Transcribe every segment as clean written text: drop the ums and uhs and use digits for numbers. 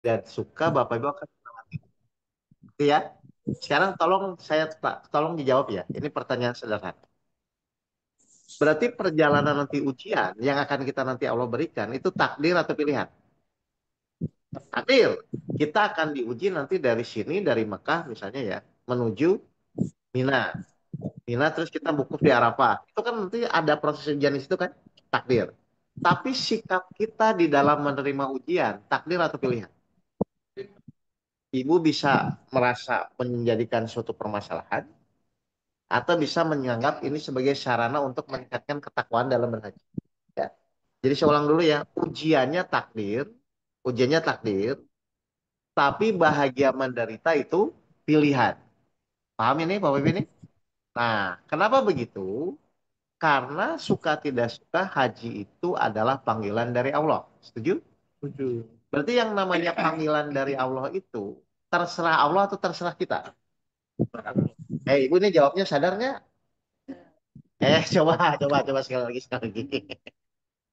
dan suka, Bapak Ibu akan mengerti ya. Sekarang tolong dijawab ya. Ini pertanyaan sederhana. Berarti perjalanan nanti ujian yang akan kita nanti Allah berikan itu takdir atau pilihan? Takdir. Kita akan diuji nanti dari sini, dari Mekah misalnya ya, menuju Mina. Mina terus kita wukuf di Arafah. Itu kan nanti ada proses ujian di situ kan? Takdir. Tapi sikap kita di dalam menerima ujian, takdir atau pilihan? Ibu bisa merasa menjadikan suatu permasalahan atau bisa menganggap ini sebagai sarana untuk meningkatkan ketakwaan dalam berhaji. Ya. Jadi saya ulang dulu ya, ujiannya takdir, tapi bahagia menderita itu pilihan. Paham ini, Bapak Ibu ini? Nah, kenapa begitu? Karena suka tidak suka haji itu adalah panggilan dari Allah. Setuju? Setuju. Berarti yang namanya panggilan dari Allah itu terserah Allah atau terserah kita? Ibu ini jawabnya sadar nggak? Coba sekali lagi.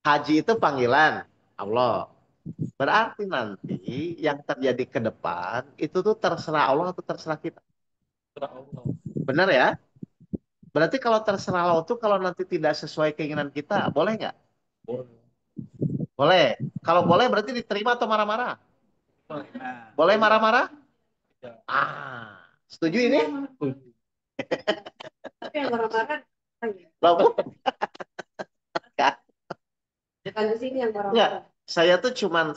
Haji itu panggilan Allah. Berarti nanti yang terjadi ke depan itu tuh terserah Allah atau terserah kita. Terserah Allah. Benar ya? Berarti kalau terserah Allah itu kalau nanti tidak sesuai keinginan kita, boleh nggak? Boleh. Boleh. Kalau boleh berarti diterima atau marah-marah? Nah, Boleh marah-marah? ya. Setuju ini? Setuju. Tapi yang marah-marah Loh, bukan di sini yang enggak. marah-marah.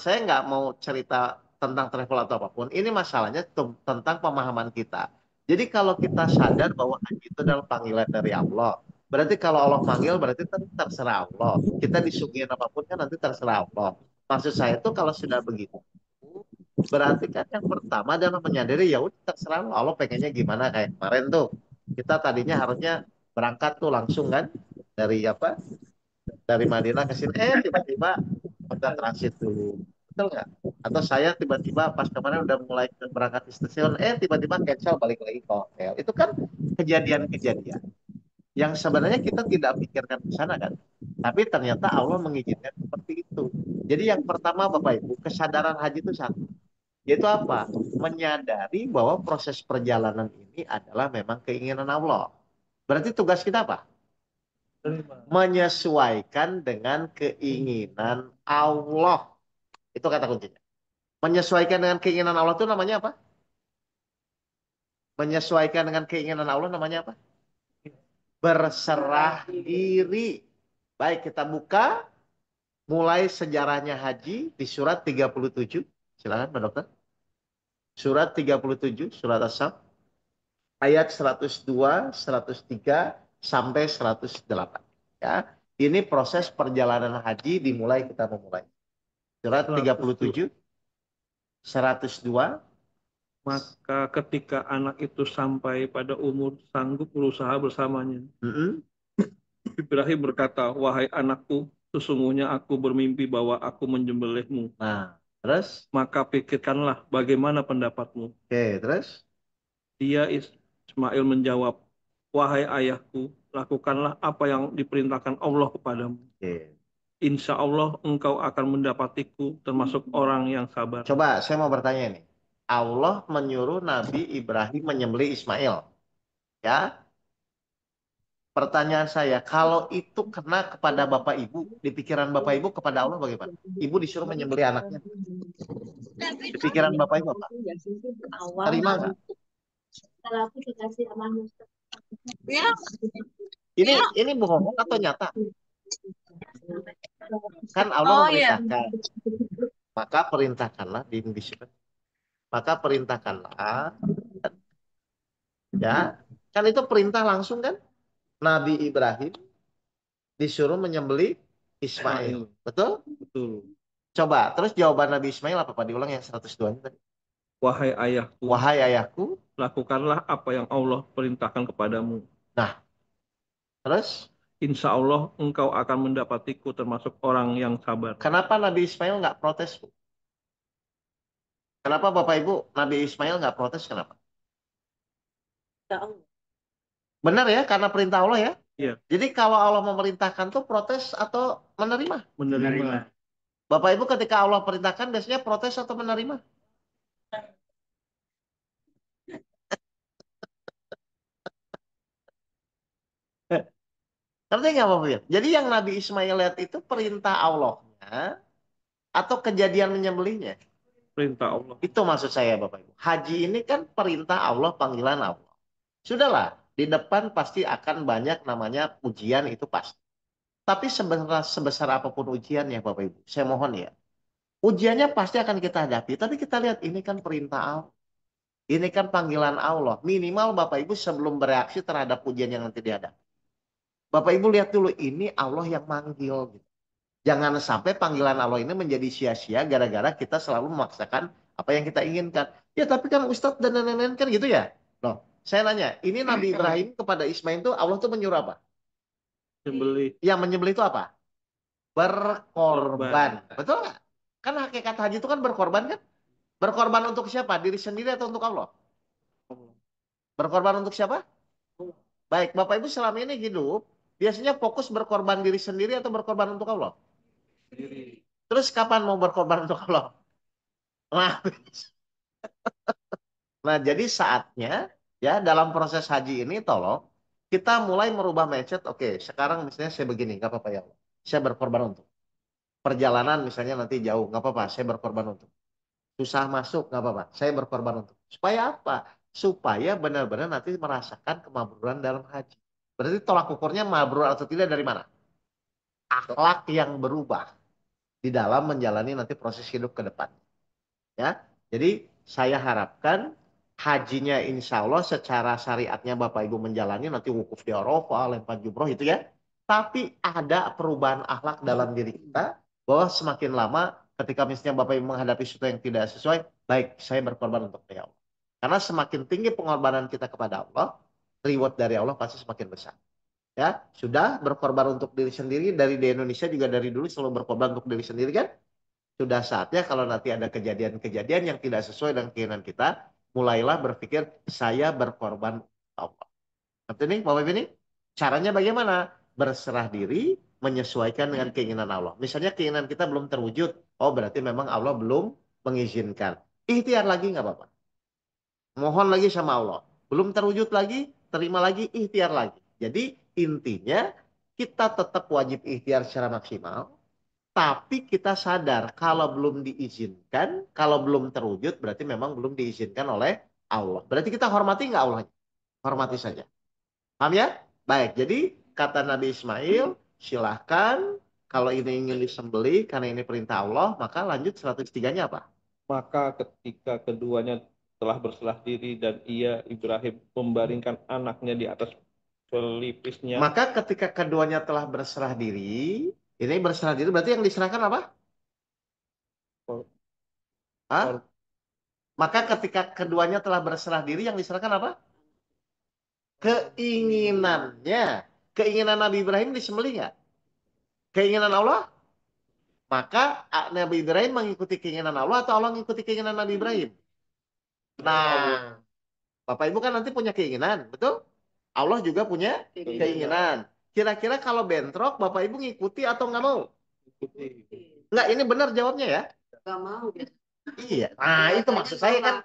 Saya nggak mau cerita tentang travel atau apapun. Ini masalahnya tentang pemahaman kita. Jadi kalau kita sadar bahwa haji itu adalah panggilan dari Allah, berarti kalau Allah manggil berarti terserah Allah. Kita disuguhin apapun kan nanti terserah Allah. Maksud saya itu kalau sudah begitu, berarti kan yang pertama adalah menyadari ya udah terserah Allah. Allah pengennya gimana kayak kemarin tuh. Kita tadinya harusnya berangkat tuh langsung kan dari apa? Dari Madinah ke sini, tiba-tiba udah transit dulu. Betul nggak? Atau saya tiba-tiba pas kemarin udah mulai berangkat di stasiun, tiba-tiba cancel balik lagi ke hotel. Itu kan kejadian-kejadian yang sebenarnya kita tidak pikirkan ke sana kan. Tapi ternyata Allah mengizinkan seperti itu. Jadi yang pertama Bapak Ibu, kesadaran haji itu satu. Yaitu apa? Menyadari bahwa proses perjalanan ini adalah memang keinginan Allah. Berarti tugas kita apa? Terima. Menyesuaikan dengan keinginan Allah. Itu kata kuncinya. Menyesuaikan dengan keinginan Allah itu namanya apa? Menyesuaikan dengan keinginan Allah namanya apa? Berserah diri. Baik, kita buka mulai sejarahnya haji di surat 37. Silakan, Pak Dokter. Surat 37, surat As-Saff. Ayat 102, 103, sampai 108. Ya. Ini proses perjalanan haji dimulai kita memulai. Surat 102. 37, 102. Maka ketika anak itu sampai pada umur sanggup berusaha bersamanya, Mm-mm. Ibrahim berkata, "Wahai anakku, sesungguhnya aku bermimpi bahwa aku menyembelihmu. Nah, terus? Maka pikirkanlah bagaimana pendapatmu." Oke, terus? Dia Ismail menjawab, "Wahai ayahku, lakukanlah apa yang diperintahkan Allah kepadamu. Oke. Insya Allah engkau akan mendapatiku termasuk orang yang sabar." Coba saya mau bertanya nih. Allah menyuruh Nabi Ibrahim menyembelih Ismail. Ya, pertanyaan saya, kalau itu kena kepada Bapak Ibu, di pikiran Bapak Ibu kepada Allah bagaimana? Ibu disuruh menyembelih anaknya. Di pikiran Bapak Ibu apa? Awal Terima nggak? kalau aku dikasih sama Nusa. Ya, Ini bohong atau nyata? Kan Allah oh iya. memerintahkan. Maka perintahkanlah di Indonesia. Maka perintahkanlah, ya. Kan itu perintah langsung kan? Nabi Ibrahim disuruh menyembelih Ismail. Betul? Betul. Coba, terus jawaban Nabi Ismail apa Pak? Diulang yang 102 tadi. Wahai ayahku, Wahai ayahku. lakukanlah apa yang Allah perintahkan kepadamu. Nah, terus Insya Allah engkau akan mendapatiku termasuk orang yang sabar. kenapa Nabi Ismail nggak protes, Bu? Kenapa Bapak Ibu Nabi Ismail nggak protes? Kenapa? Tahu. Benar ya, karena perintah Allah ya. Iya, Jadi kalau Allah memerintahkan tuh protes atau menerima? menerima. Bapak Ibu ketika Allah perintahkan biasanya protes atau menerima? Ngerti nggak Bapak Ibu? Jadi yang Nabi Ismail lihat itu perintah Allahnya atau kejadian menyembelihnya? Perintah Allah. Itu maksud saya Bapak Ibu. Haji ini kan perintah Allah, panggilan Allah. Sudahlah, di depan pasti akan banyak namanya ujian itu pasti. Tapi sebesar apapun ujiannya Bapak Ibu, saya mohon ya. Ujiannya pasti akan kita hadapi, tapi kita lihat ini kan perintah Allah. Ini kan panggilan Allah. Minimal Bapak Ibu sebelum bereaksi terhadap ujian yang nanti dihadapi. Bapak Ibu lihat dulu, ini Allah yang manggil gitu. Jangan sampai panggilan Allah ini menjadi sia-sia gara-gara kita selalu memaksakan apa yang kita inginkan. Ya tapi kan Ustadz dan nenek-nenek kan gitu ya. Loh, saya nanya, ini Nabi Ibrahim kepada Ismail itu Allah tuh menyuruh apa? Sembelih Yang menyembelih itu apa? Berkorban. korban. Betul nggak? Kan hakikat haji itu kan berkorban kan? Berkorban untuk siapa? Diri sendiri atau untuk Allah? Berkorban untuk siapa? Baik, Bapak Ibu selama ini hidup, biasanya fokus berkorban diri sendiri atau berkorban untuk Allah? Sendiri. Terus kapan mau berkorban untuk Allah? Nah, nah, jadi saatnya ya dalam proses haji ini tolong kita mulai merubah mindset. Oke, sekarang misalnya saya begini, nggak apa-apa ya Allah. Saya berkorban untuk perjalanan misalnya nanti jauh, nggak apa-apa. Saya berkorban untuk susah masuk, nggak apa-apa. Saya berkorban untuk supaya apa? Supaya benar-benar nanti merasakan kemakmuran dalam haji. Berarti tolak ukurnya mabrur atau tidak dari mana? Akhlak yang berubah di dalam menjalani nanti proses hidup ke depan. Ya, jadi saya harapkan hajinya insya Allah secara syariatnya Bapak Ibu menjalani nanti wukuf di Arafah, lempar jumroh itu ya. Tapi ada perubahan akhlak dalam diri kita bahwa semakin lama ketika misalnya Bapak Ibu menghadapi sesuatu yang tidak sesuai, baik saya berkorban untuk Allah. Karena semakin tinggi pengorbanan kita kepada Allah, reward dari Allah pasti semakin besar. Ya, sudah berkorban untuk diri sendiri dari di Indonesia juga dari dulu selalu berkorban untuk diri sendiri kan? Sudah saatnya kalau nanti ada kejadian-kejadian yang tidak sesuai dengan keinginan kita, mulailah berpikir saya berkorban untuk Allah. Nanti nih Bapak Ibu ini caranya bagaimana? Berserah diri, menyesuaikan dengan keinginan Allah. Misalnya keinginan kita belum terwujud, oh berarti memang Allah belum mengizinkan. Ikhtiar lagi nggak apa-apa. Mohon lagi sama Allah. Belum terwujud lagi, terima lagi, ikhtiar lagi. Jadi intinya kita tetap wajib ikhtiar secara maksimal. Tapi kita sadar kalau belum diizinkan, kalau belum terwujud berarti memang belum diizinkan oleh Allah. Berarti kita hormati nggak Allah? Hormati saja. Paham ya? Baik, jadi kata Nabi Ismail, silahkan kalau ini ingin disembelih karena ini perintah Allah, maka lanjut 103-nya apa? Maka ketika keduanya telah berserah diri dan ia Ibrahim membaringkan anaknya di atas pelipisnya. Maka ketika keduanya telah berserah diri, ini berserah diri berarti yang diserahkan apa? Hah? Maka ketika keduanya telah berserah diri, yang diserahkan apa? Keinginannya. Keinginan Nabi Ibrahim disembelih nggak? Keinginan Allah? Maka Nabi Ibrahim mengikuti keinginan Allah atau Allah mengikuti keinginan Nabi Ibrahim? Nah, Bapak Ibu kan nanti punya keinginan, betul? Allah juga punya keinginan. Kira-kira kalau bentrok, Bapak Ibu ngikuti atau nggak mau? Nggak, ini benar jawabnya ya? Gak mau. Iya. Nah, itu maksud saya kan.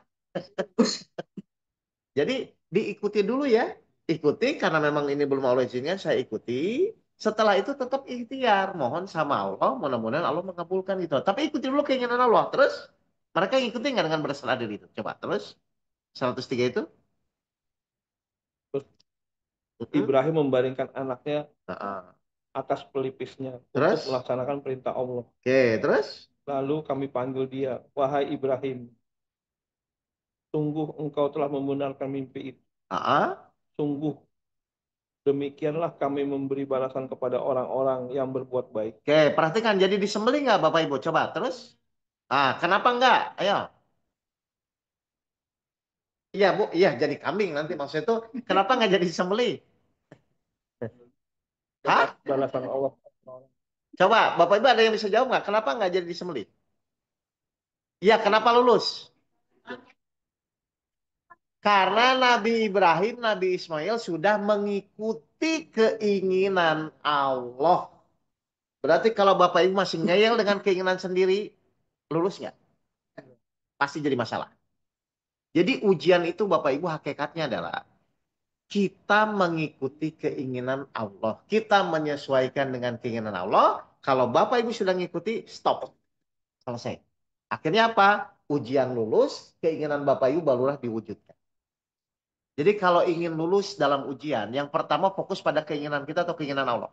Jadi diikuti dulu ya. Ikuti karena memang ini belum Allah izinkan, saya ikuti. Setelah itu tetap ikhtiar. Mohon sama Allah, mudah-mudahan Allah mengabulkan itu. Tapi ikuti dulu keinginan Allah. Terus mereka ikuti nggak dengan berserah diri itu? Coba terus 103 itu. Terus Mm-mm. Ibrahim membaringkan anaknya Nah, atas pelipisnya untuk terus, melaksanakan perintah Allah. oke, terus, Lalu kami panggil dia, wahai Ibrahim, sungguh engkau telah membenarkan mimpi itu. ah, Sungguh demikianlah kami memberi balasan kepada orang-orang yang berbuat baik. oke, perhatikan. Jadi disembelih nggak Bapak Ibu? Coba terus. Ah, kenapa enggak? Ayo. Iya Bu, iya jadi kambing nanti maksudnya itu. Kenapa nggak jadi disembelih? Dapat Hah? balasan Allah. Coba, Bapak Ibu ada yang bisa jawab nggak? Kenapa nggak jadi disembelih? Iya, kenapa lulus? Karena Nabi Ibrahim, Nabi Ismail sudah mengikuti keinginan Allah. Berarti kalau Bapak Ibu masih ngeyel dengan keinginan sendiri, lulus nggak? Pasti jadi masalah. Jadi ujian itu Bapak Ibu hakikatnya adalah kita mengikuti keinginan Allah. Kita menyesuaikan dengan keinginan Allah. Kalau Bapak Ibu sudah ngikuti, stop. Selesai. Akhirnya apa? Ujian lulus, keinginan Bapak Ibu barulah diwujudkan. Jadi kalau ingin lulus dalam ujian, yang pertama fokus pada keinginan kita atau keinginan Allah.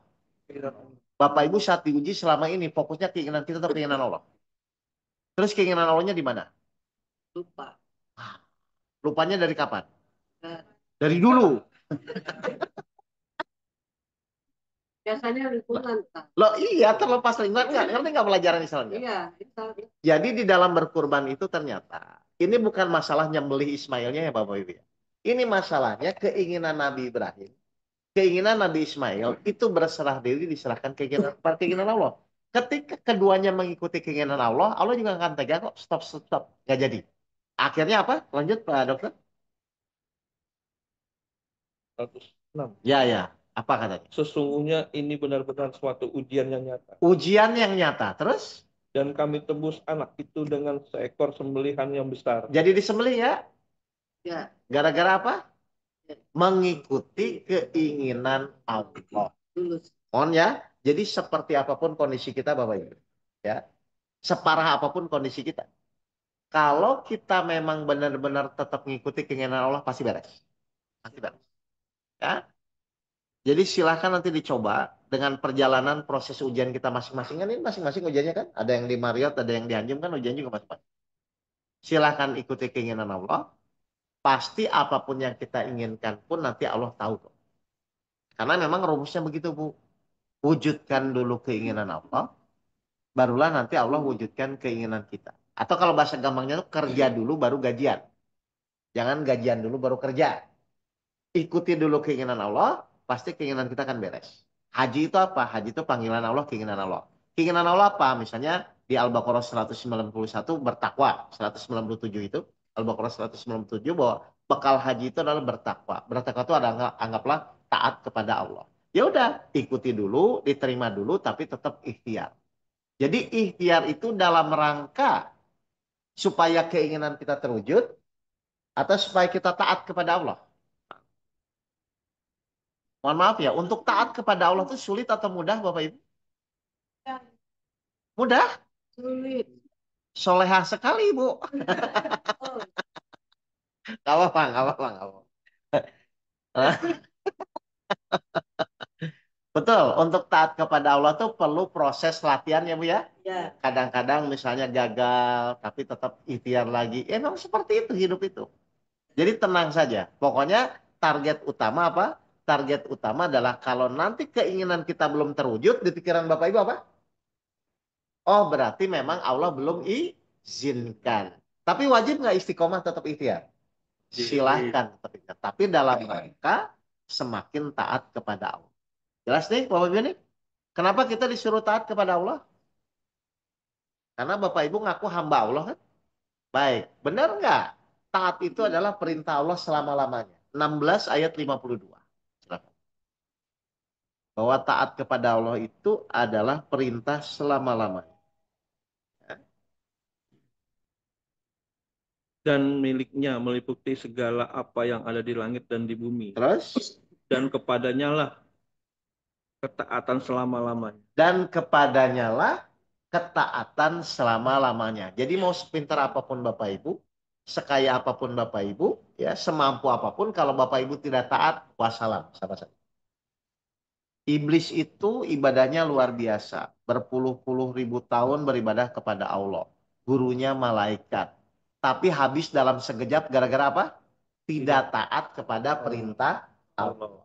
Bapak Ibu saat diuji selama ini fokusnya keinginan kita atau keinginan Allah. Terus keinginan Allahnya di mana? Lupa. Lupanya dari kapan? Nah, Dari dulu. biasanya lingkungan, Kak. Loh iya, terlepas lingkungan nggak? Ngerti nggak pelajaran Islamnya? Iya, itu. Jadi di dalam berkurban itu ternyata ini bukan masalah nyembelih Ismailnya ya Bapak Ibu ya. Ini masalahnya keinginan Nabi Ibrahim, keinginan Nabi Ismail itu berserah diri diserahkan keinginan Allah. Ketika keduanya mengikuti keinginan Allah, Allah juga akan tega kok. Stop, stop, stop. Nggak jadi. Akhirnya apa? Lanjut Pak Dokter. 106. Ya, ya. Apa katanya? Sesungguhnya ini benar-benar suatu ujian yang nyata. Ujian yang nyata. Terus? Dan kami tebus anak itu dengan seekor sembelihan yang besar. Jadi disembelih ya? Ya. Gara-gara apa? Mengikuti keinginan Allah. Lulus. Mohon ya. Jadi seperti apapun kondisi kita Bapak Ibu. Ya. Separah apapun kondisi kita. Kalau kita memang benar-benar tetap mengikuti keinginan Allah pasti beres. Pasti beres. Ya. Jadi silahkan nanti dicoba dengan perjalanan proses ujian kita masing-masing. Kan ini masing-masing ujiannya kan. Ada yang di Marriott, ada yang di Anjem kan ujian juga masing-masing. Silahkan ikuti keinginan Allah. Pasti apapun yang kita inginkan pun nanti Allah tahu kok. Karena memang rumusnya begitu Bu. Wujudkan dulu keinginan Allah. Barulah nanti Allah wujudkan keinginan kita. Atau kalau bahasa gampangnya itu kerja dulu baru gajian. Jangan gajian dulu baru kerja. Ikuti dulu keinginan Allah, pasti keinginan kita akan beres. Haji itu apa? Haji itu panggilan Allah, keinginan Allah. Keinginan Allah apa? Misalnya di Al-Baqarah 191 bertakwa. 197 itu. Al-Baqarah 197 bahwa bekal haji itu adalah bertakwa. Bertakwa itu adalah anggaplah taat kepada Allah. Ya udah, ikuti dulu, diterima dulu, tapi tetap ikhtiar. Jadi ikhtiar itu dalam rangka supaya keinginan kita terwujud atau supaya kita taat kepada Allah. Mohon maaf ya, untuk taat kepada Allah itu sulit atau mudah Bapak Ibu? Mudah? Sulit. Solehah sekali Bu. Oh, Gak apa-apa, gak apa-apa, gak apa-apa. Betul, untuk taat kepada Allah tuh perlu proses latihan ya Bu ya. ya. Kadang-kadang misalnya gagal, tapi tetap ikhtiar lagi. Emang seperti itu hidup itu. Jadi tenang saja. Pokoknya target utama apa? Target utama adalah kalau nanti keinginan kita belum terwujud di pikiran Bapak Ibu apa? Oh berarti memang Allah belum izinkan. Tapi wajib nggak istiqomah tetap ikhtiar? Silahkan. Tapi dalam rangka semakin taat kepada Allah. Jelas nih Bapak Ibu nih? Kenapa kita disuruh taat kepada Allah? Karena Bapak Ibu ngaku hamba Allah kan? Baik, benar nggak? Taat itu adalah perintah Allah selama-lamanya. 16 ayat 52. Silakan. Bahwa taat kepada Allah itu adalah perintah selama-lamanya. Dan miliknya meliputi segala apa yang ada di langit dan di bumi. Terus? Dan kepadanya lah ketaatan selama-lamanya. Dan kepadanya lah ketaatan selama-lamanya. Jadi mau sepintar apapun Bapak Ibu, sekaya apapun Bapak Ibu, ya semampu apapun, kalau Bapak Ibu tidak taat, wassalam. Sama-sama. Iblis itu ibadahnya luar biasa. Berpuluh-puluh ribu tahun beribadah kepada Allah. Gurunya malaikat. Tapi habis dalam sekejap gara-gara apa? Tidak taat kepada perintah Allah.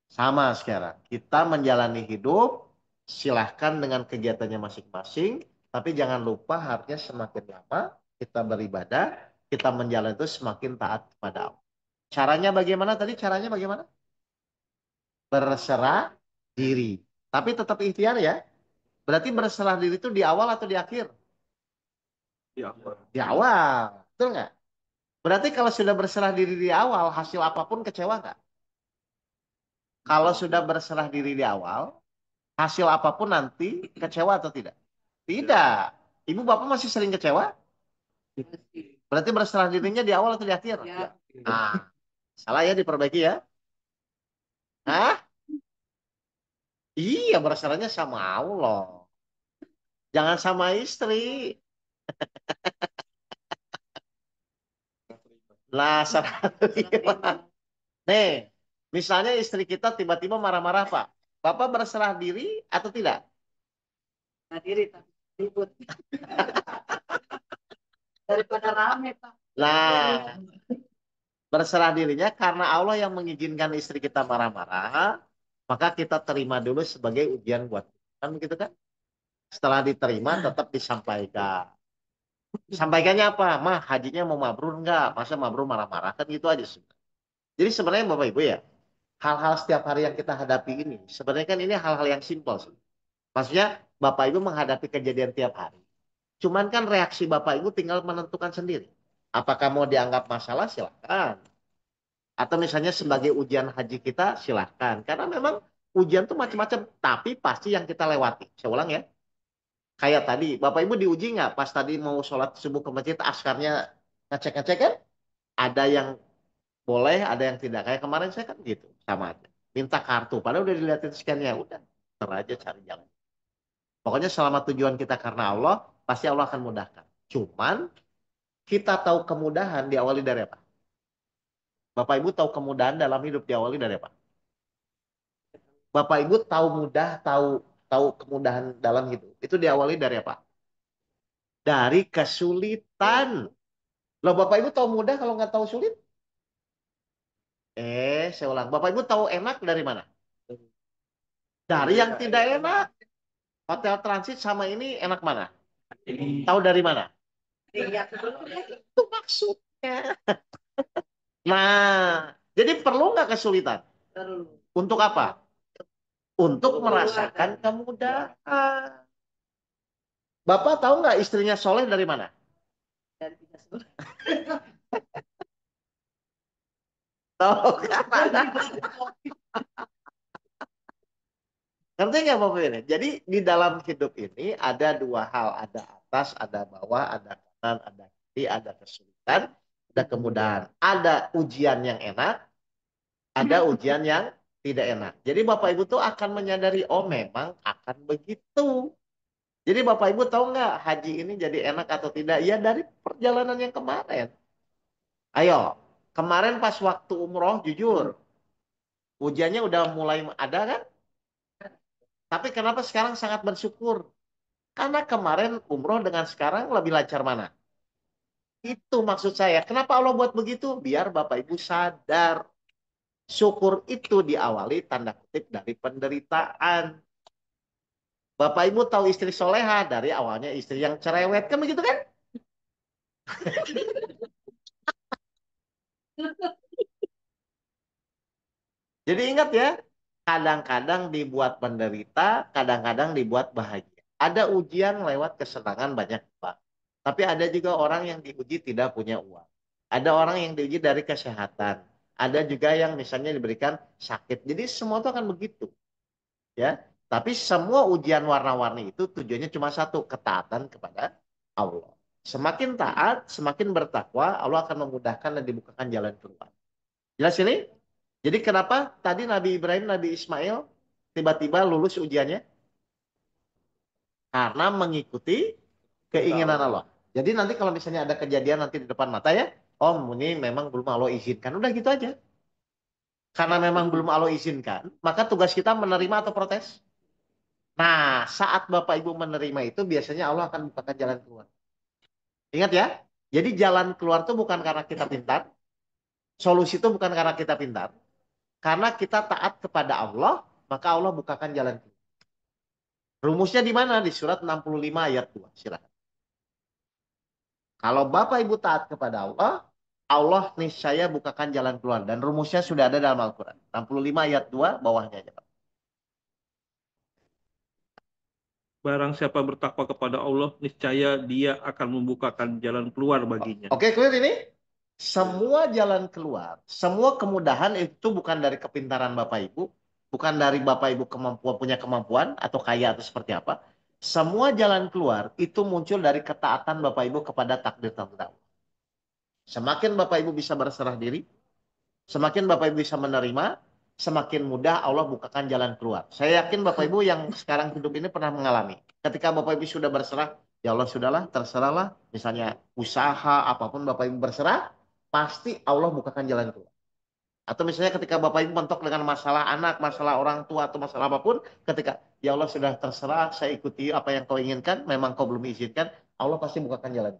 Sama sekarang. Kita menjalani hidup, silahkan dengan kegiatannya masing-masing. Tapi jangan lupa harusnya semakin lama kita beribadah, kita menjalani itu semakin taat kepada Allah. Caranya bagaimana tadi? Caranya bagaimana? Berserah diri. Tapi tetap ikhtiar ya. Berarti berserah diri itu di awal atau di akhir? Ya. Di awal. Betul nggak? Berarti kalau sudah berserah diri di awal, hasil apapun kecewa nggak? Kalau sudah berserah diri di awal, hasil apapun nanti kecewa atau tidak? Tidak. Ibu bapak masih sering kecewa? Masih. Berarti berserah dirinya di awal atau di akhir? Ya. Ah, salah ya, diperbaiki ya. Hah? Iya, berserahnya sama Allah. Jangan sama istri. Lah, serah terima. Nih, misalnya istri kita tiba-tiba marah-marah, Pak. Bapak berserah diri atau tidak? Nah, diri tapi ribut daripada rame Pak. Lah, berserah dirinya karena Allah yang mengizinkan istri kita marah-marah, maka kita terima dulu sebagai ujian buat kita. Kan begitu kan? Setelah diterima tetap disampaikan. Sampaikannya apa? Mah, hajinya mau mabrur nggak? Masa mabrur marah-marah? Kan gitu aja sih. Jadi sebenarnya Bapak Ibu ya, hal-hal setiap hari yang kita hadapi ini, sebenarnya kan ini hal-hal yang simpel sih. Maksudnya Bapak Ibu menghadapi kejadian tiap hari. Cuman kan reaksi Bapak Ibu tinggal menentukan sendiri. Apakah mau dianggap masalah? Silakan. Atau misalnya sebagai ujian haji kita, silakan. Karena memang ujian tuh macam-macam, tapi pasti yang kita lewati. Saya ulang ya. Kayak tadi, Bapak Ibu diuji nggak pas tadi mau sholat subuh ke masjid, askarnya ngecek-ngecek kan? Ada yang boleh, ada yang tidak. Kayak kemarin saya kan gitu, sama aja. Minta kartu, padahal udah dilihatin scan-nya, udah. Ntar aja cari jalan. Pokoknya selama tujuan kita karena Allah, pasti Allah akan mudahkan. Cuman, kita tahu kemudahan diawali dari apa? Bapak Ibu tahu kemudahan dalam hidup diawali dari apa? Bapak Ibu tahu mudah, tahu tahu kemudahan dalam hidup. Itu diawali dari apa? Dari kesulitan. Loh, Bapak Ibu tahu mudah kalau nggak tahu sulit? Saya ulang. Bapak Ibu tahu enak dari mana? Dari yang tidak enak. Hotel transit sama ini enak mana? Tahu dari mana? Iya. Itu maksudnya. Nah, jadi perlu nggak kesulitan? Perlu. Untuk apa? Untuk merasakan kemudahan. Bapak tahu nggak istrinya Soleh dari mana? Dan tidak sulit. Tahu kan? Ngerti nggak Bapak ini? Jadi di dalam hidup ini ada dua hal. Ada atas, ada bawah, ada kanan, ada kiri, ada kesulitan, ada kemudahan. Ada ujian yang enak, ada ujian yang tidak enak. Jadi Bapak Ibu tuh akan menyadari, oh memang akan begitu. Jadi Bapak Ibu tahu nggak haji ini jadi enak atau tidak? Ya dari perjalanan yang kemarin. Ayo, kemarin pas waktu umroh jujur, ujiannya udah mulai ada kan? Tapi kenapa sekarang sangat bersyukur? Karena kemarin umroh dengan sekarang lebih lancar mana? Itu maksud saya. Kenapa Allah buat begitu? Biar Bapak Ibu sadar. Syukur itu diawali tanda kutip dari penderitaan. Bapak Ibu tahu istri soleha dari awalnya istri yang cerewet. Kan begitu kan? Jadi ingat ya, kadang-kadang dibuat penderita, kadang-kadang dibuat bahagia. Ada ujian lewat kesenangan banyak uang. Tapi ada juga orang yang diuji tidak punya uang. Ada orang yang diuji dari kesehatan. Ada juga yang misalnya diberikan sakit. Jadi semua itu akan begitu. Ya. Tapi semua ujian warna-warni itu tujuannya cuma satu, ketaatan kepada Allah. Semakin taat, semakin bertakwa, Allah akan memudahkan dan dibukakan jalan keluar. Jelas ini? Jadi kenapa tadi Nabi Ibrahim, Nabi Ismail tiba-tiba lulus ujiannya? Karena mengikuti keinginan Allah. Jadi nanti kalau misalnya ada kejadian nanti di depan mata ya, Om ini memang belum Allah izinkan. Udah gitu aja. Karena memang belum Allah izinkan, maka tugas kita menerima atau protes. Nah, saat Bapak Ibu menerima itu biasanya Allah akan bukakan jalan keluar. Ingat ya, jadi jalan keluar itu bukan karena kita pintar, solusi itu bukan karena kita pintar, karena kita taat kepada Allah, maka Allah bukakan jalan keluar. Rumusnya di mana? Di surat 65 ayat 2. Silakan. Kalau Bapak Ibu taat kepada Allah, Allah niscaya bukakan jalan keluar. Dan rumusnya sudah ada dalam Al-Quran. 65 ayat 2, bawahnya aja. Barang siapa bertakwa kepada Allah, niscaya dia akan membukakan jalan keluar baginya. Oke, clear ini? Semua jalan keluar, semua kemudahan itu bukan dari kepintaran Bapak Ibu, bukan dari Bapak Ibu punya kemampuan atau kaya atau seperti apa. Semua jalan keluar itu muncul dari ketaatan Bapak Ibu kepada takdir Allah. Semakin Bapak Ibu bisa berserah diri, semakin Bapak Ibu bisa menerima, semakin mudah Allah bukakan jalan keluar. Saya yakin Bapak Ibu yang sekarang hidup ini pernah mengalami. Ketika Bapak Ibu sudah berserah, ya Allah sudahlah, terserahlah. Misalnya usaha, apapun Bapak Ibu berserah, pasti Allah bukakan jalan keluar. Atau misalnya ketika Bapak Ibu mentok dengan masalah anak, masalah orang tua, atau masalah apapun, ketika ya Allah sudah terserah, saya ikuti apa yang kau inginkan, memang kau belum izinkan, Allah pasti bukakan jalan.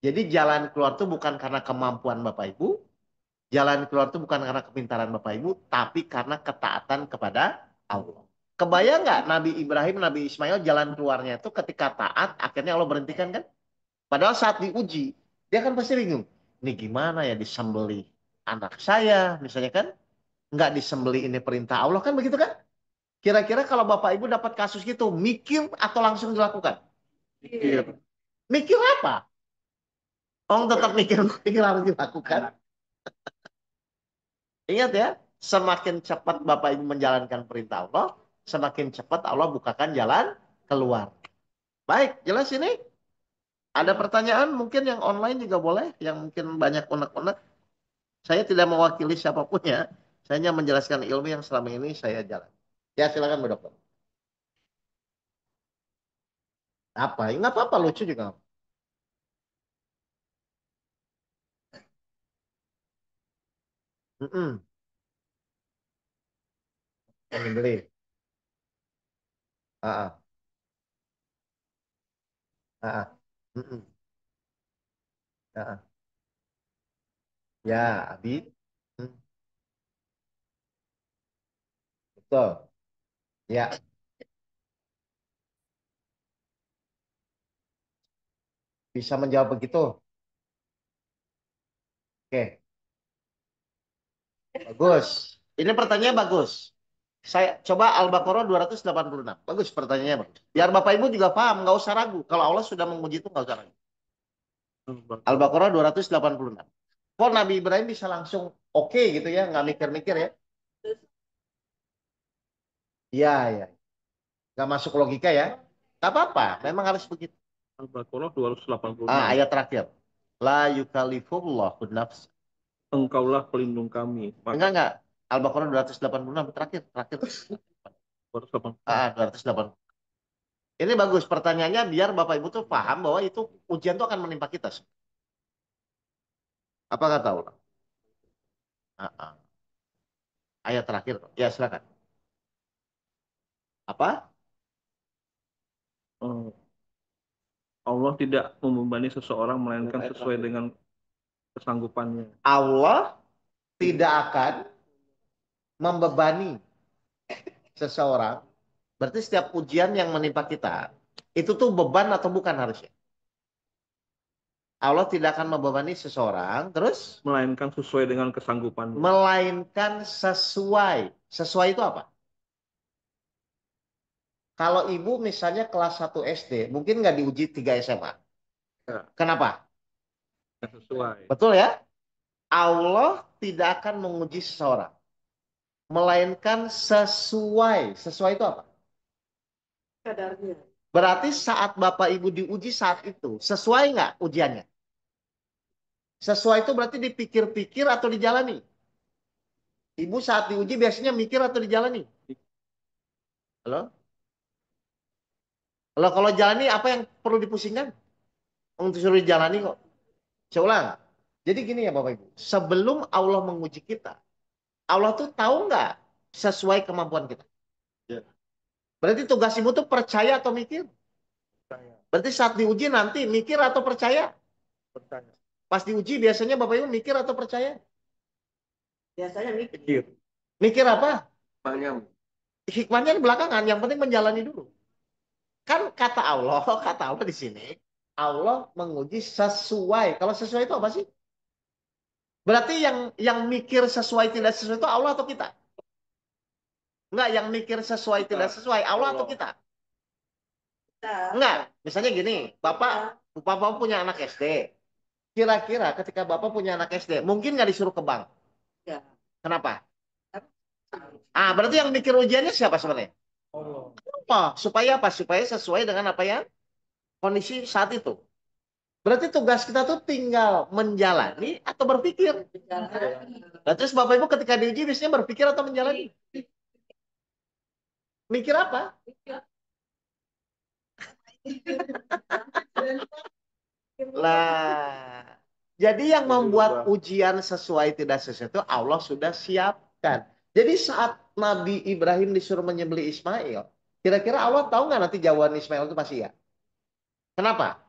Jadi jalan keluar itu bukan karena kemampuan Bapak Ibu, jalan keluar itu bukan karena kepintaran Bapak Ibu, tapi karena ketaatan kepada Allah. Kebayang nggak Nabi Ibrahim, Nabi Ismail jalan keluarnya itu ketika taat, akhirnya Allah berhentikan kan? Padahal saat diuji, dia kan pasti bingung. Ini gimana ya disembelih anak saya, misalnya kan? Nggak disembelih ini perintah Allah kan begitu kan? Kira-kira kalau Bapak Ibu dapat kasus gitu, mikir atau langsung dilakukan? Mikir. Mikir apa? Orang tetap mikir, mikir harus dilakukan. Ingat ya, semakin cepat Bapak Ibu menjalankan perintah Allah, semakin cepat Allah bukakan jalan keluar. Baik, jelas ini? Ada pertanyaan mungkin yang online juga boleh, yang mungkin banyak unek-unek. Saya tidak mewakili siapapun ya. Saya hanya menjelaskan ilmu yang selama ini saya jalan. Ya silakan Bu Dokter. Apa? Nggak apa-apa, lucu juga. Mm-mm. Yang dibeli. Ah, ah, ah, ah. Mm-mm. Ah, ah. Ya, Abi. Hmm, betul. Ya, bisa menjawab begitu. Oke, bagus. Ini pertanyaannya bagus. Saya coba Al-Baqarah 286. Bagus pertanyaannya bagus. Biar Bapak Ibu juga paham, nggak usah ragu. Kalau Allah sudah menguji itu nggak usah ragu. Al-Baqarah 286. Kok Nabi Ibrahim bisa langsung oke gitu ya, nggak mikir-mikir ya? Iya, iya. Nggak masuk logika ya. Nggak apa-apa, memang harus begitu. Al-Baqarah 286. Ayat terakhir. La yukallifullahu nafs. Engkaulah pelindung kami. Enggak. Al-Baqarah 286 terakhir, terakhir. 286. 280. Ini bagus pertanyaannya biar Bapak Ibu tuh paham bahwa itu ujian tuh akan menimpa kita. Apa kata Allah? Ah, ah. Ayat terakhir. Ya, silakan. Apa? Eh, Allah tidak membebani seseorang melainkan sesuai dengan kesanggupannya. Allah tidak akan membebani seseorang. Berarti setiap ujian yang menimpa kita, itu tuh beban atau bukan harusnya? Allah tidak akan membebani seseorang, terus Melainkan sesuai dengan kesanggupannya. melainkan sesuai. Sesuai itu apa? Kalau ibu misalnya kelas 1 SD, mungkin nggak diuji 3 SMA. Ya, Kenapa? sesuai. Betul ya? Allah tidak akan menguji seseorang. Melainkan sesuai. Sesuai itu apa? Kadarnya. Berarti saat Bapak Ibu diuji saat itu, sesuai nggak ujiannya? Sesuai itu berarti dipikir-pikir atau dijalani? Ibu saat diuji biasanya mikir atau dijalani? Halo? Kalau jalani apa yang perlu dipusingkan? Untuk suruh dijalani kok. Saya ulang. Jadi gini ya Bapak Ibu. Sebelum Allah menguji kita, Allah tuh tahu nggak sesuai kemampuan kita? Ya, Berarti tugas ibu tuh percaya atau mikir? percaya. Berarti saat diuji nanti mikir atau percaya? Percaya. Pas diuji biasanya Bapak Ibu mikir atau percaya? Biasanya mikir. Pikir. Mikir apa? Banyak. Hikmahnya di belakangan, yang penting menjalani dulu. Kan kata Allah di sini, Allah menguji sesuai. Kalau sesuai itu apa sih? Berarti yang mikir sesuai tidak sesuai itu Allah atau kita? Enggak, yang mikir sesuai tidak sesuai Allah atau kita? Kita. Enggak. Misalnya gini, Bapak punya anak SD. Kira-kira ketika Bapak punya anak SD, mungkin nggak disuruh ke bank. Ya. Kenapa? Berarti yang mikir ujiannya siapa sebenarnya? Allah. Apa? Supaya apa? Supaya sesuai dengan apa ya? Kondisi saat itu. Berarti tugas kita tuh tinggal menjalani atau berpikir. Nah, terus Bapak Ibu ketika diuji biasanya berpikir atau menjalani? Mikir apa? Lah, jadi yang membuat ujian sesuai tidak sesuai itu Allah sudah siapkan. Jadi saat Nabi Ibrahim disuruh menyembelih Ismail, kira-kira Allah tahu nggak nanti jawaban Ismail itu pasti ya? Kenapa?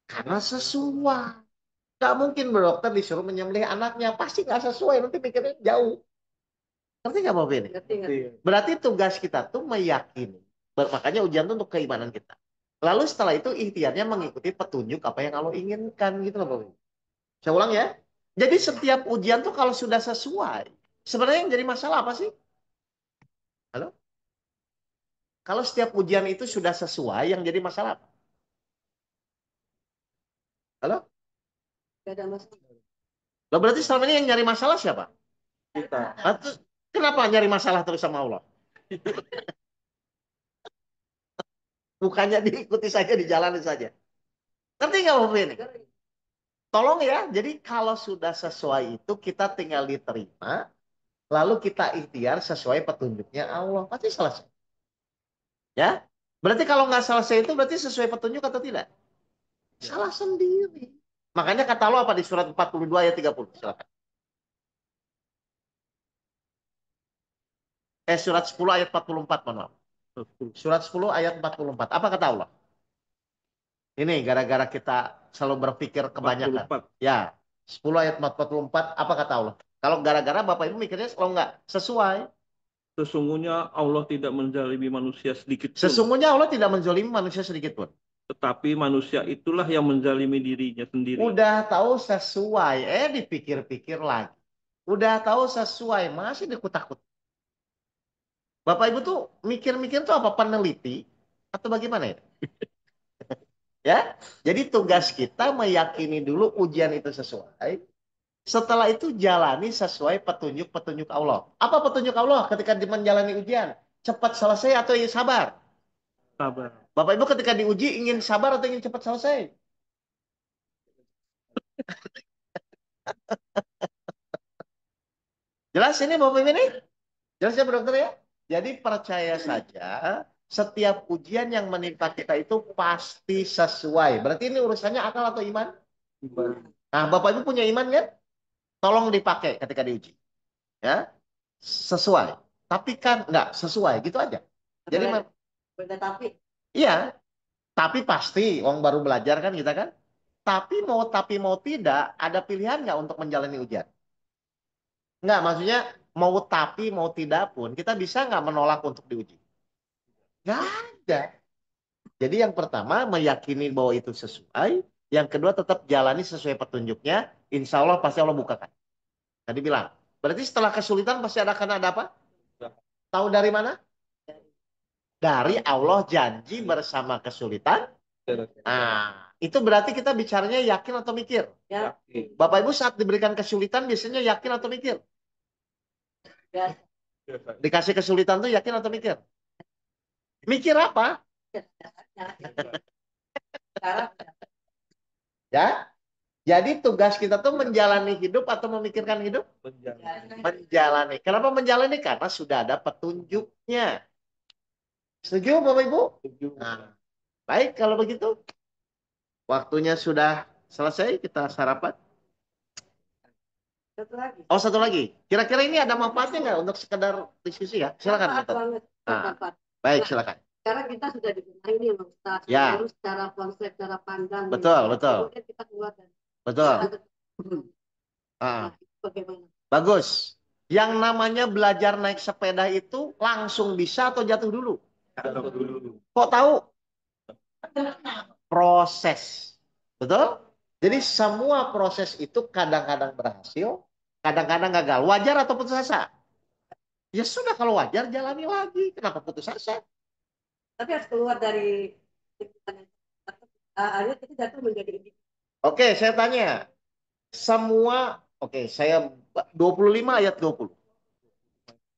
Karena sesuai. Gak mungkin dokter disuruh menyembelih anaknya, pasti nggak sesuai. Nanti pikirnya jauh. Ngerti nggak Bapak ini? Berarti tugas kita tuh meyakini. Makanya ujian itu untuk keimanan kita. Lalu setelah itu ikhtiarnya mengikuti petunjuk apa yang Allah inginkan gitu loh Bapak. Saya ulang ya. Jadi setiap ujian tuh kalau sudah sesuai, sebenarnya yang jadi masalah apa sih? Halo? Kalau setiap ujian itu sudah sesuai, yang jadi masalah apa? Halo? Gak ada masalah. Loh, berarti selama ini yang nyari masalah siapa? Kita. Nah, terus kenapa nyari masalah terus sama Allah? Bukannya diikuti saja, dijalani saja. Ngerti nggak Bapak ini? Tolong ya, jadi kalau sudah sesuai itu kita tinggal diterima, lalu kita ikhtiar sesuai petunjuknya Allah. Pasti selesai. Ya, berarti kalau nggak selesai itu berarti sesuai petunjuk atau tidak? Salah sendiri. Makanya kata Allah apa di surat 42 ayat 30? Silakan. Surat 10 ayat 44, mohon maaf. Surat 10 ayat 44. Apa kata Allah? Ini gara-gara kita selalu berpikir kebanyakan. 44. Ya, 10 ayat 44, apa kata Allah? Kalau gara-gara Bapak Ibu mikirnya kalau nggak sesuai. Sesungguhnya Allah tidak menzalimi manusia sedikit pun, Sesungguhnya Allah tidak menzolimi manusia sedikit pun. tetapi manusia itulah yang menzalimi dirinya sendiri. Udah tahu sesuai, dipikir-pikir lagi. Udah tahu sesuai, masih dikutak-kutak. Bapak Ibu tuh mikir-mikir tuh apa? Peneliti atau bagaimana ya? Ya, jadi tugas kita meyakini dulu ujian itu sesuai. Setelah itu jalani sesuai petunjuk-petunjuk Allah. Apa petunjuk Allah ketika menjalani ujian? Cepat selesai atau ingin sabar? Sabar. Bapak Ibu ketika diuji ingin sabar atau ingin cepat selesai? Jelas ini Bapak Ibu ini? Jelas ya Bu Dokter ya? Jadi percaya saja setiap ujian yang menimpa kita itu pasti sesuai. Berarti ini urusannya akal atau iman? Nah, Bapak Ibu punya iman kan? Tolong dipakai ketika diuji. Ya, sesuai. Tapi kan enggak sesuai, gitu aja. Jadi Beda tapi. iya, tapi pasti orang baru belajar kan kita kan. Tapi mau tidak, ada pilihan nggak untuk menjalani ujian? Enggak, maksudnya mau tapi mau tidak pun kita bisa nggak menolak untuk diuji? Nggak ada. Jadi yang pertama meyakini bahwa itu sesuai. Yang kedua tetap jalani sesuai petunjuknya. Insya Allah pasti Allah bukakan. Tadi bilang. Berarti setelah kesulitan pasti akan ada apa? Tahu dari mana? Dari Allah janji bersama kesulitan. Nah, itu berarti kita bicaranya yakin atau mikir? Ya. Bapak Ibu saat diberikan kesulitan biasanya yakin atau mikir? Ya. Dikasih kesulitan tuh yakin atau mikir? Mikir apa? Sekarang Ya. Jadi tugas kita tuh menjalani hidup atau memikirkan hidup? Menjalani. Kenapa menjalani? Karena sudah ada petunjuknya. Setuju Bapak Ibu? Nah, baik kalau begitu. Waktunya sudah selesai, kita sarapan. satu lagi. Oh, satu lagi. Kira-kira ini ada manfaatnya nggak untuk sekedar diskusi ya? Silakan. Manfaat Ustaz. banget. Nah, Manfaat. baik, silakan. Sekarang kita sudah dibenahi nih Bang Ustaz. Ya. Lalu secara konsep, secara pandang. Betul, nih. betul. Kemudian kita keluar dari. Betul. Nah, bagaimana? Bagus. Yang namanya belajar naik sepeda itu langsung bisa atau jatuh dulu? Kok tahu? Proses. Betul? Jadi semua proses itu kadang-kadang berhasil, kadang-kadang gagal. Wajar atau putus asa? Ya sudah kalau wajar jalani lagi. Kenapa putus asa? Tapi harus keluar dari akhirnya kita jatuh menjadi individu. Oke, saya tanya. Semua, oke, saya 25 ayat 20.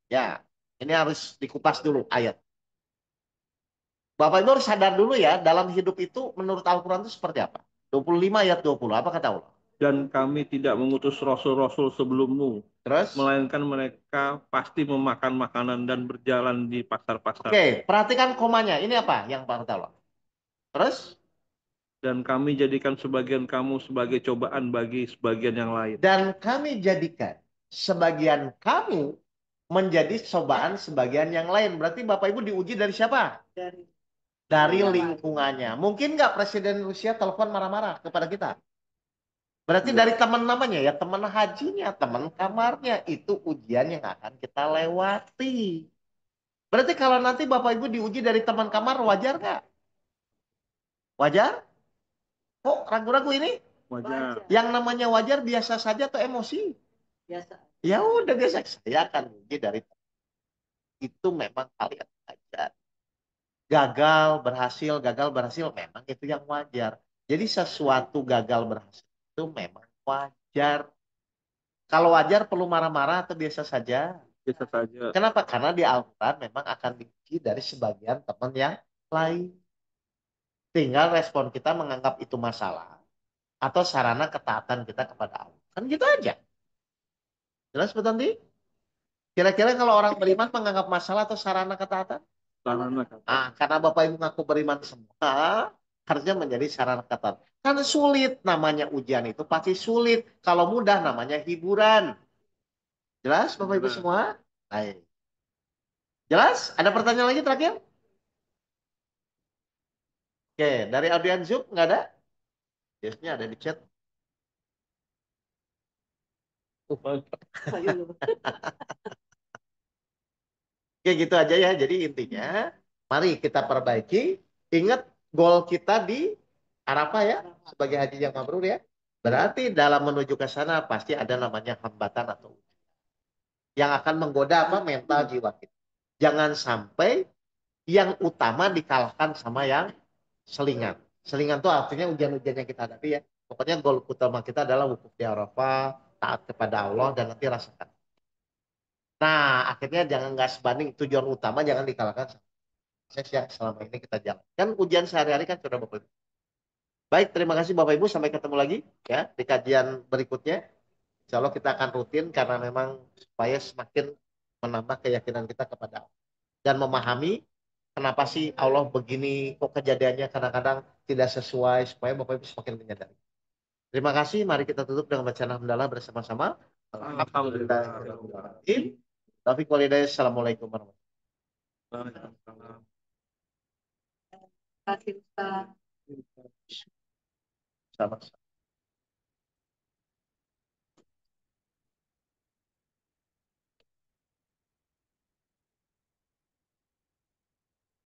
Ya, ini harus dikupas dulu ayat. Bapak Ibu harus sadar dulu ya, dalam hidup itu menurut Al-Quran itu seperti apa? 25 ayat 20, apa kata Allah? Dan kami tidak mengutus rasul-rasul sebelummu, Terus? melainkan mereka pasti memakan makanan dan berjalan di pasar-pasar. Oke, perhatikan komanya. Ini apa yang Pak kata Allah? Terus? Dan kami jadikan sebagian kamu sebagai cobaan bagi sebagian yang lain. Dan kami jadikan sebagian kamu menjadi cobaan sebagian yang lain. Berarti Bapak Ibu diuji dari siapa? Dari lingkungannya. Mungkin nggak Presiden Rusia telepon marah-marah kepada kita? Berarti dari teman namanya ya, teman hajinya, teman kamarnya. Itu ujian yang akan kita lewati. Berarti kalau nanti Bapak Ibu diuji dari teman kamar, wajar nggak? Wajar? Kok ragu-ragu ini? Wajar. Yang namanya wajar biasa saja atau emosi? Biasa. Ya udah biasa. Saya akan uji dari itu memang hal yang wajar. Gagal berhasil memang itu yang wajar. Jadi sesuatu gagal berhasil itu memang wajar. Kalau wajar perlu marah-marah atau biasa saja? Biasa saja. Kenapa? Karena di Al-Quran memang akan diuji dari sebagian teman yang lain. Tinggal respon kita menganggap itu masalah atau sarana ketaatan kita kepada Allah. Kan gitu aja. Jelas betul nanti? Kira-kira kalau orang beriman menganggap masalah atau sarana ketaatan? Sarana Karena Bapak Ibu ngaku beriman semua, harusnya menjadi sarana ketaatan. Kan sulit namanya ujian itu pasti sulit. Kalau mudah namanya hiburan. Jelas Bapak Ibu semua? Baik. Jelas? Ada pertanyaan lagi terakhir? Oke, dari audiens Zoom nggak ada? Biasanya ada di chat. Oke, gitu aja ya. Jadi intinya, mari kita perbaiki. Ingat goal kita di Arafah ya, sebagai haji yang mabrur ya. Berarti dalam menuju ke sana pasti ada namanya hambatan atau yang akan menggoda apa mental jiwa kita. Jangan sampai yang utama dikalahkan sama yang selingan. Selingan itu artinya ujian-ujian yang kita hadapi ya. Pokoknya goal utama kita adalah wukuf di Arafah, taat kepada Allah dan nanti rasakan. Nah, akhirnya jangan nggak sebanding tujuan utama jangan dikalahkan sama proses yang selama ini kita jalan. Kan ujian sehari-hari kan sudah Bapak Ibu. Baik, terima kasih Bapak Ibu. Sampai ketemu lagi ya di kajian berikutnya. Insya Allah kita akan rutin karena memang supaya semakin menambah keyakinan kita kepada Allah. Dan memahami kenapa sih Allah begini, kok kejadiannya kadang-kadang tidak sesuai, supaya Bapak Ibu semakin menyadari. Terima kasih, mari kita tutup dengan bacaan hamdalah bersama-sama. Alhamdulillah. Taufiq walhidayah. Assalamualaikum warahmatullahi Waalaikumsalam. Terima kasih, Ustaz. wabarakatuh.